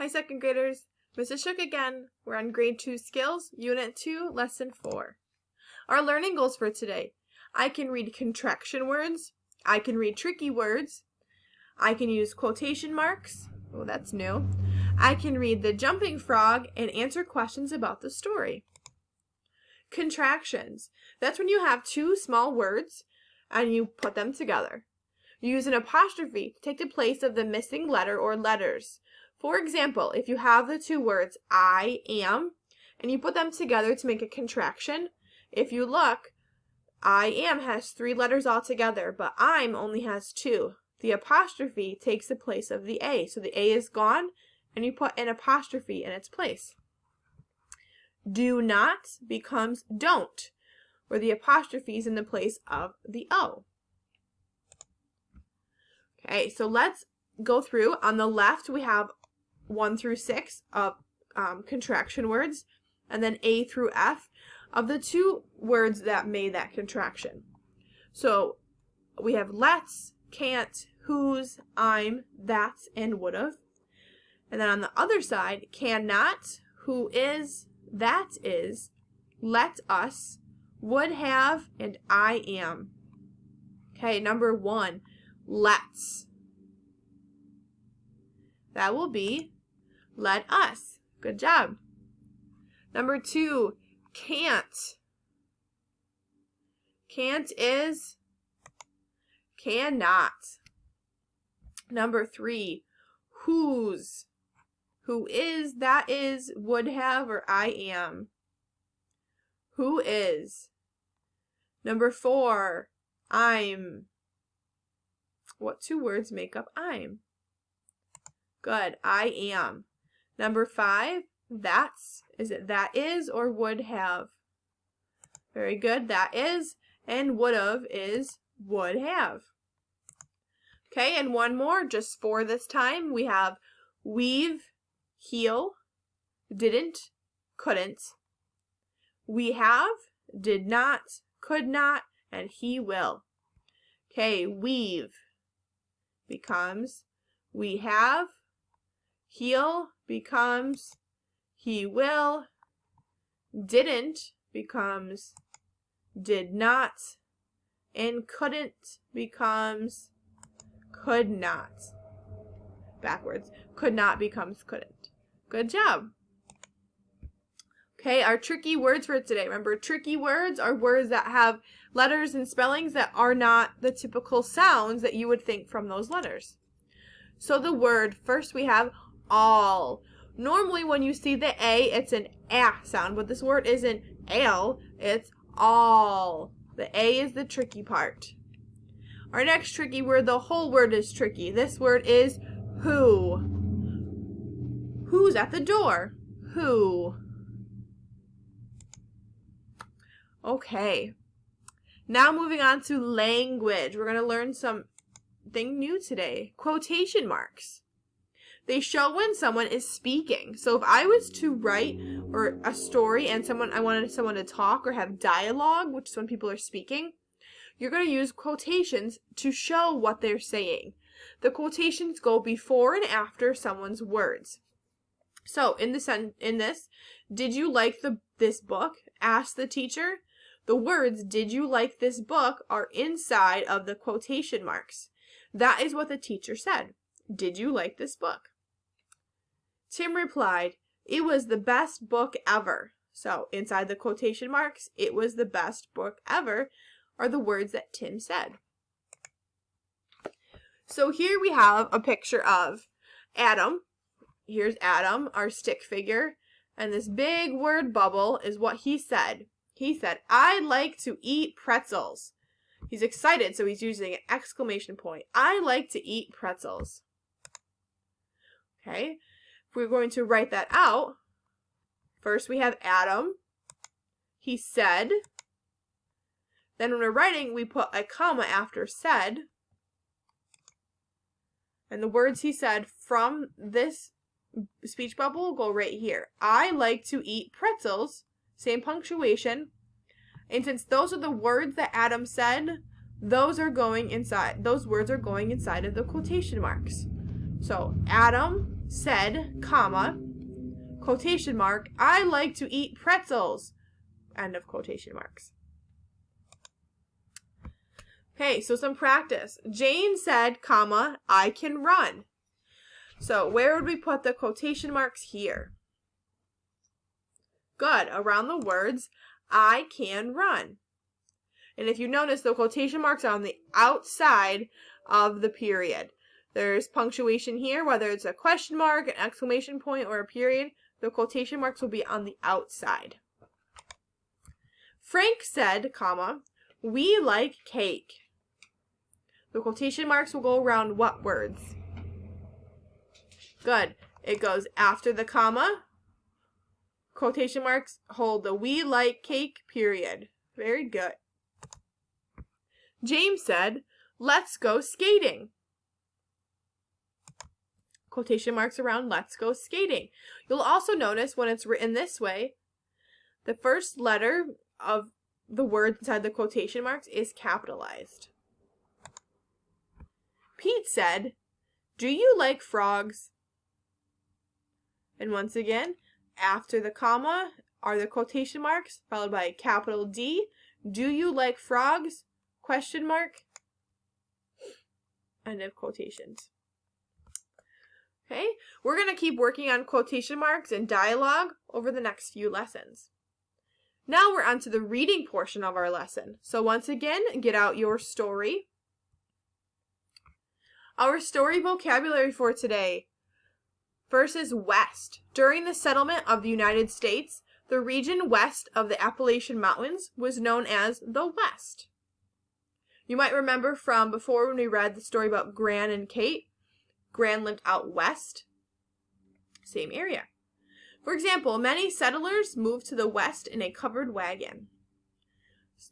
Hi, second graders. Mrs. Shook again. We're on Grade 2 Skills, Unit 2, Lesson 4. Our learning goals for today. I can read contraction words. I can read tricky words. I can use quotation marks. Oh, that's new. I can read the jumping frog and answer questions about the story. Contractions. That's when you have two small words and you put them together. You use an apostrophe to take the place of the missing letter or letters. For example, if you have the two words I am and you put them together to make a contraction, if you look, I am has 3 letters altogether, but I'm only has 2. The apostrophe takes the place of the A. So the A is gone and you put an apostrophe in its place. Do not becomes don't, where the apostrophe is in the place of the O. Okay, so let's go through. On the left, we have 1 through 6 of contraction words, and then A through F of the 2 words that made that contraction. So we have let's, can't, whose, I'm, that's, and would've. And then on the other side, cannot, who is, that is, let us, would have, and I am. Okay, number 1, let's. That will be let us. Good job. Number 2, can't. Can't is cannot. Number 3, whose. Who is, that is, would have, or I am. Who is. Number 4, I'm. What 2 words make up I'm? Good, I am. Number 5, that's. Is it that is or would have? Very good, that is. And would've is would have. Okay, and one more, just 4 this time. We have we've, he'll, didn't, couldn't. We have, did not, could not, and he will. Okay, we've becomes we have, he'll becomes he will, didn't becomes did not, and couldn't becomes could not. Backwards. Could not becomes couldn't. Good job. Okay, our tricky words for today. Remember, tricky words are words that have letters and spellings that are not the typical sounds that you would think from those letters. So the word, first we have all. Normally when you see the A, it's an A sound, but this word isn't L, it's all. The A is the tricky part. Our next tricky word, the whole word is tricky. This word is who. Who's at the door? Who. Okay. Now moving on to language. We're going to learn something new today. Quotation marks. They show when someone is speaking. So if I was to write a story and I wanted someone to talk or have dialogue, which is when people are speaking, you're going to use quotations to show what they're saying. The quotations go before and after someone's words. So in this, did you like this book? Asked the teacher. The words, did you like this book, are inside of the quotation marks. That is what the teacher said. Did you like this book? Tim replied, it was the best book ever. So inside the quotation marks, it was the best book ever, are the words that Tim said. So here we have a picture of Adam. Here's Adam, our stick figure, and this big word bubble is what he said. He said, I like to eat pretzels. He's excited, so he's using an exclamation point. I like to eat pretzels. Okay, if we're going to write that out, first we have Adam. He said. Then when we're writing, we put a comma after said. And the words he said from this speech bubble go right here. I like to eat pretzels. Same punctuation. And since those are the words that Adam said, those words are going inside of the quotation marks. So Adam said, comma, quotation mark, I like to eat pretzels. End of quotation marks. Okay, so some practice. Jane said, comma, I can run. So where would we put the quotation marks here? Good, around the words, I can run. And if you notice, the quotation marks are on the outside of the period. There's punctuation here, whether it's a question mark, an exclamation point, or a period. The quotation marks will be on the outside. Frank said, comma, we like cake. The quotation marks will go around what words? Good. It goes after the comma. Quotation marks hold the we like cake period. Very good. James said, let's go skating. Quotation marks around let's go skating. You'll also notice when it's written this way, the first letter of the word inside the quotation marks is capitalized. Pete said, do you like frogs? And once again, after the comma are the quotation marks, followed by a capital D. Do you like frogs? Question mark. End of quotations. Okay, we're going to keep working on quotation marks and dialogue over the next few lessons. Now we're on to the reading portion of our lesson. So once again, get out your story. Our story vocabulary for today. First is west. During the settlement of the United States, the region west of the Appalachian Mountains was known as the West. You might remember from before when we read the story about Gran and Kate. Gran lived out west. Same area. For example, many settlers moved to the west in a covered wagon.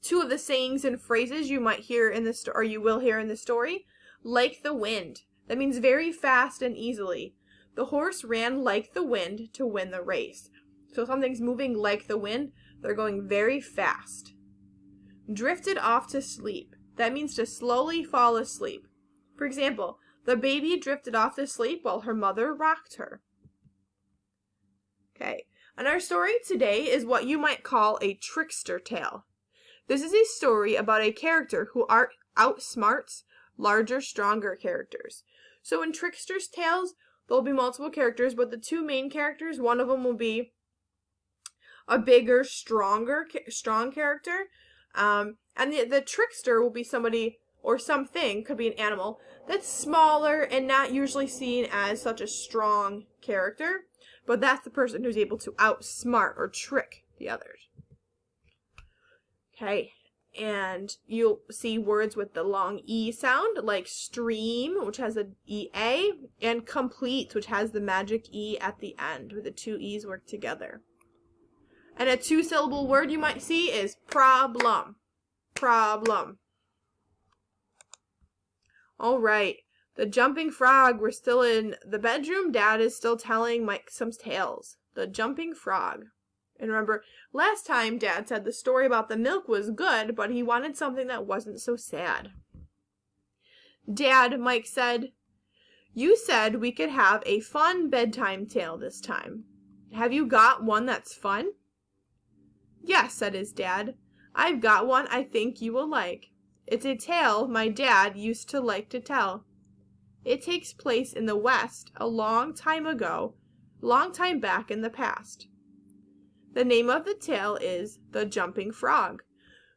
Two of the sayings and phrases you might hear in the story, or you will hear in the story. Like the wind. That means very fast and easily. The horse ran like the wind to win the race. So if something's moving like the wind, they're going very fast. Drifted off to sleep. That means to slowly fall asleep. For example, the baby drifted off to sleep while her mother rocked her. Okay, and our story today is what you might call a trickster tale. This is a story about a character who outsmarts larger, stronger characters. So in trickster's tales, there'll be multiple characters, but the two main characters, one of them will be a bigger, strong character, and the trickster will be somebody or something, could be an animal, that's smaller and not usually seen as such a strong character, but that's the person who's able to outsmart or trick the others. Okay. And you'll see words with the long E sound, like stream, which has an EA, and complete, which has the magic E at the end, where the two E's work together. And a two-syllable word you might see is problem. Problem. All right. The jumping frog, we're still in the bedroom. Dad is still telling Mike some tales. The jumping frog. And remember, last time Dad said the story about the milk was good, but he wanted something that wasn't so sad. Dad, Mike said, you said we could have a fun bedtime tale this time. Have you got one that's fun? Yes, said his dad. I've got one I think you will like. It's a tale my dad used to like to tell. It takes place in the West a long time back in the past. The name of the tale is The Jumping Frog.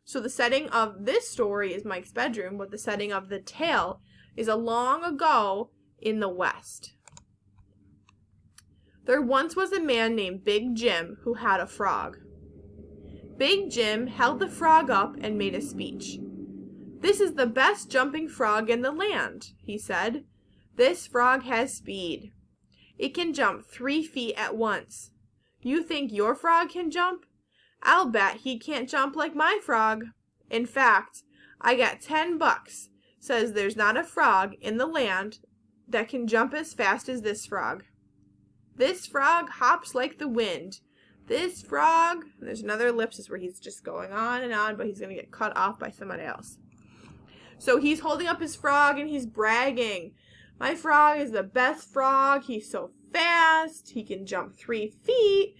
So the setting of this story is Mike's bedroom, but the setting of the tale is a long ago in the West. There once was a man named Big Jim who had a frog. Big Jim held the frog up and made a speech. This is the best jumping frog in the land, he said. This frog has speed. It can jump 3 feet at once. You think your frog can jump? I'll bet he can't jump like my frog. In fact, I got $10. Says there's not a frog in the land that can jump as fast as this frog. This frog hops like the wind. This frog, and there's another ellipsis where he's just going on, but he's going to get cut off by somebody else. So he's holding up his frog and he's bragging. My frog is the best frog. He's so fast. He can jump 3 feet.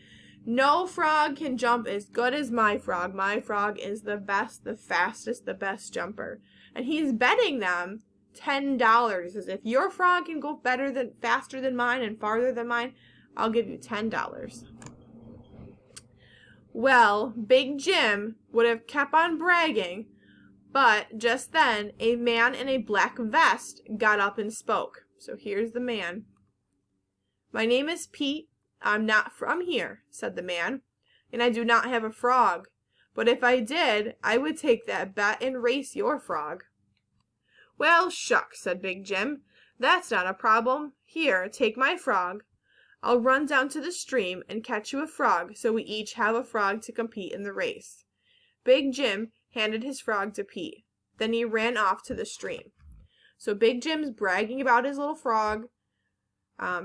No frog can jump as good as my frog. My frog is the best, the fastest, the best jumper. And he's betting them $10. He says, if your frog can go faster than mine and farther than mine, I'll give you $10. Well, Big Jim would have kept on bragging, but just then a man in a black vest got up and spoke. So here's the man. My name is Pete. I'm not from here, said the man, and I do not have a frog. But if I did, I would take that bet and race your frog. Well, shucks, said Big Jim. That's not a problem. Here, take my frog. I'll run down to the stream and catch you a frog so we each have a frog to compete in the race. Big Jim handed his frog to Pete. Then he ran off to the stream. So Big Jim's bragging about his little frog.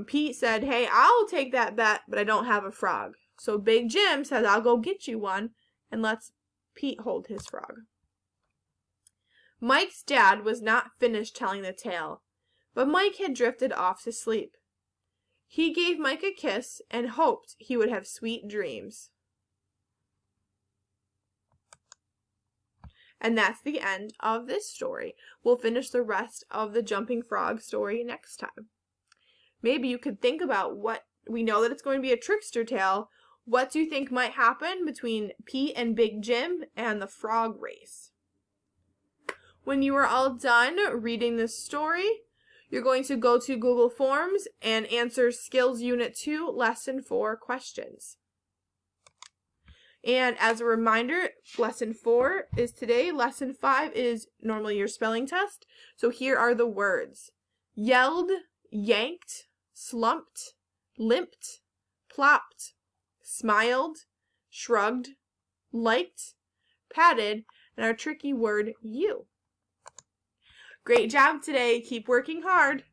Pete said, hey, I'll take that bet, but I don't have a frog. So Big Jim says, I'll go get you one, and lets Pete hold his frog. Mike's dad was not finished telling the tale, but Mike had drifted off to sleep. He gave Mike a kiss and hoped he would have sweet dreams. And that's the end of this story. We'll finish the rest of the jumping frog story next time. Maybe you could think about we know that it's going to be a trickster tale. What do you think might happen between Pete and Big Jim and the frog race? When you are all done reading this story, you're going to go to Google Forms and answer Skills Unit 2, Lesson 4 questions. And as a reminder, Lesson 4 is today. Lesson 5 is normally your spelling test. So here are the words. Yelled, yanked, slumped, limped, plopped, smiled, shrugged, liked, patted, and our tricky word, you. Great job today. Keep working hard.